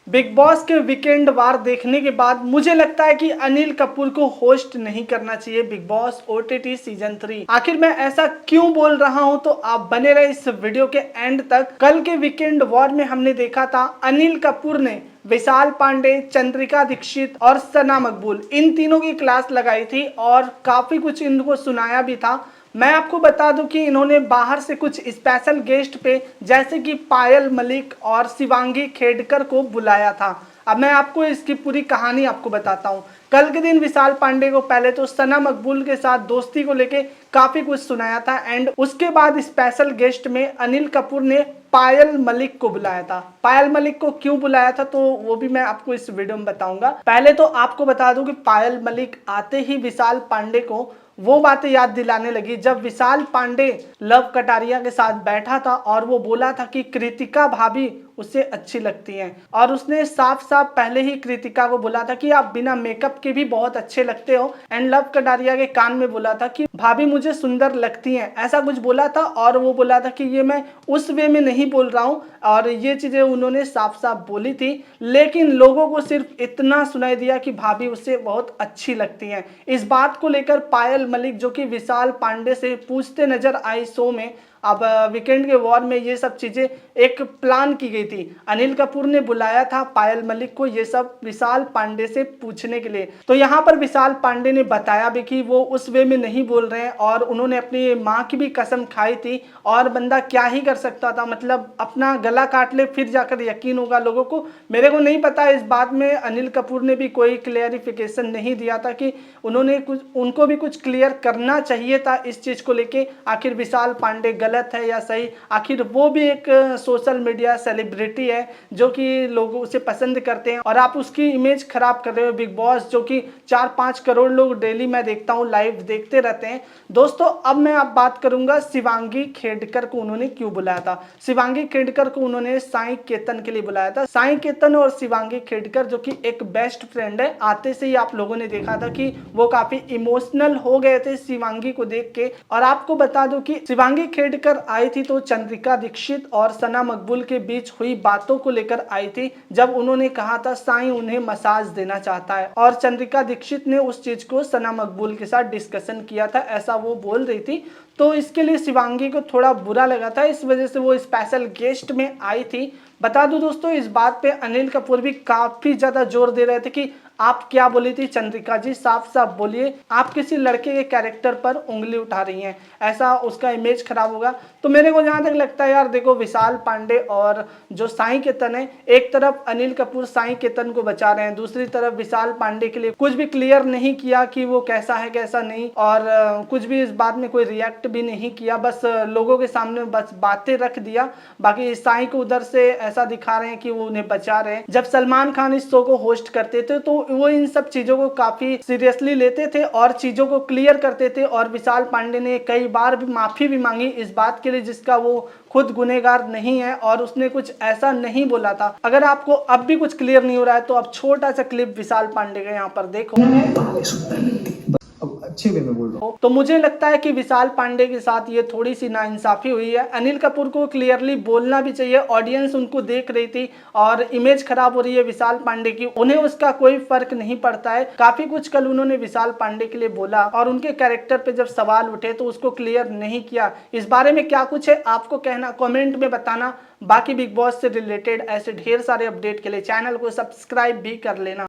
Big boss के weekend वार देखने के बाद मुझे लगता है कि अनिल कपूर को होस्ट नहीं करना चाहिए बिग बॉस ओटीटी सीजन 3। आखिर मैं ऐसा क्यों बोल रहा हूं, तो आप बने रहे इस वीडियो के एंड तक। कल के वीकेंड वॉर में हमने देखा था अनिल कपूर ने विशाल पांडे, चंद्रिका दीक्षित और सना मकबूल इन तीनों की क्लास लगाई थी और काफी कुछ इनको सुनाया भी था। मैं आपको बता दूं कि इन्होंने बाहर से कुछ स्पेशल गेस्ट पे जैसे कि पायल मलिक और शिवांगी खेडकर को बुलाया था। अब मैं आपको इसकी पूरी कहानी आपको बताता हूं। कल के दिन विशाल पांडे को पहले तो सना मकबूल के साथ दोस्ती को लेके काफी कुछ सुनाया था एंड उसके बाद स्पेशल गेस्ट में अनिल कपूर ने पायल मलिक को बुलाया था। पायल मलिक को क्यों बुलाया था तो वो भी मैं आपको इस वीडियो में बताऊंगा। पहले तो आपको बता दूं कि पायल मलिक आते ही विशाल पांडे को वो बातें याद दिलाने लगी जब विशाल पांडे लव कटारिया के साथ बैठा था और वो बोला था कि कृतिका भाभी उसे अच्छी लगती हैं और उसने साफ साफ पहले ही कृतिका को बोला था कि आप बिना मेकअप के भी बहुत अच्छे लगते हो एंड लव कटारिया के कान में बोला था कि भाभी मुझे सुंदर लगती हैं, ऐसा कुछ बोला था। और वो बोला था कि ये मैं उस वे में नहीं बोल रहा हूँ और ये चीजें उन्होंने साफ साफ बोली थी, लेकिन लोगों को सिर्फ इतना सुनाई दिया कि भाभी उससे बहुत अच्छी लगती हैं। इस बात को लेकर पायल मलिक जो कि विशाल पांडे से पूछते नजर आई शो में। अब वीकेंड के वॉर में ये सब चीजें एक प्लान की गई थी। अनिल कपूर ने बुलाया था पायल मलिक को ये सब विशाल पांडे से पूछने के लिए। तो यहाँ पर विशाल पांडे ने बताया भी कि वो उस वे में नहीं बोल रहे हैं और उन्होंने अपनी माँ की भी कसम खाई थी और बंदा क्या ही कर सकता था, मतलब अपना गला काट ले फिर जाकर यकीन होगा लोगों को। मेरे को नहीं पता इस बात में अनिल कपूर ने भी कोई क्लियरिफिकेशन नहीं दिया था कि उनको भी कुछ क्लियर करना चाहिए था इस चीज को लेके। आखिर विशाल पांडे गलत है या सही, आखिर वो भी एक सोशल मीडिया सेलिब्रिटी है जो कि लोग उसे पसंद करते हैं और आप उसकी इमेज खराब कर रहे हो। बिग बॉस जो कि 4-5 करोड़ लोग डेली मैं देखता हूँ लाइव देखते रहते हैं। दोस्तों अब मैं आप बात करूंगा शिवांगी खेडकर को उन्होंने क्यों बुलाया था। शिवांगी खेडकर को उन्होंने साई केतन के लिए बुलाया था। साई केतन और शिवांगी खेडकर जो कि एक बेस्ट फ्रेंड है, आते से ही आप लोगों ने देखा था कि वो काफी इमोशनल हो गए थे शिवांगी को देख के। और आपको बता दूं कि शिवांगी खेडकर आई थी तो चंद्रिका दीक्षित और सना मकबूल के बीच हुई बातों को लेकर आई थी, जब उन्होंने कहा था साई उन्हें मसाज देना चाहता है और चंद्रिका दीक्षित ने उस चीज को सना मकबूल के साथ डिस्कशन किया था, ऐसा वो बोल रही थी। तो इसके लिए शिवांगी को थोड़ा बुरा लगा था, इस वजह से वो स्पेशल गेस्ट में आई थी। बता दूं दोस्तों इस बात पे अनिल कपूर भी काफी ज्यादा जोर दे रहे थे कि आप क्या बोली थी चंद्रिका जी, साफ साफ बोलिए, आप किसी लड़के के कैरेक्टर पर उंगली उठा रही हैं, ऐसा उसका इमेज खराब होगा। तो मेरे को जहां तक लगता है यार देखो, विशाल पांडे और जो साई केतन है, एक तरफ अनिल कपूर साई केतन को बचा रहे हैं, दूसरी तरफ विशाल पांडे के लिए कुछ भी क्लियर नहीं किया कि वो कैसा है कैसा नहीं, और कुछ भी इस बात में कोई रिएक्ट भी नहीं किया, बस लोगों के सामने बस बातें रख दिया। बाकी साई को उधर से ऐसा दिखा रहे हैं कि वो उन्हें बचा रहे हैं। जब सलमान खान इस शो को होस्ट करते थे तो वो इन सब चीजों को काफी सीरियसली लेते थे और चीजों को क्लियर करते थे और विशाल पांडे ने कई बार भी माफी भी मांगी इस बात के लिए जिसका वो खुद गुनहगार नहीं है और उसने कुछ ऐसा नहीं बोला था। अगर आपको अब भी कुछ क्लियर नहीं हो रहा है तो अब छोटा सा क्लिप विशाल पांडे का यहाँ पर देखो। अच्छे वे में बोल रहा हूँ। तो मुझे लगता है कि विशाल पांडे के साथ ये थोड़ी सी नाइंसाफी हुई है। अनिल कपूर को क्लियरली बोलना भी चाहिए, ऑडियंस उनको देख रही थी और इमेज खराब हो रही है विशाल पांडे की, उन्हें उसका कोई फर्क नहीं पड़ता है। काफी कुछ कल उन्होंने विशाल पांडे के लिए बोला और उनके कैरेक्टर पे जब सवाल उठे तो उसको क्लियर नहीं किया। इस बारे में क्या कुछ है आपको कहना कॉमेंट में बताना। बाकी बिग बॉस से रिलेटेड ऐसे ढेर सारे अपडेट के लिए चैनल को सब्सक्राइब भी कर लेना।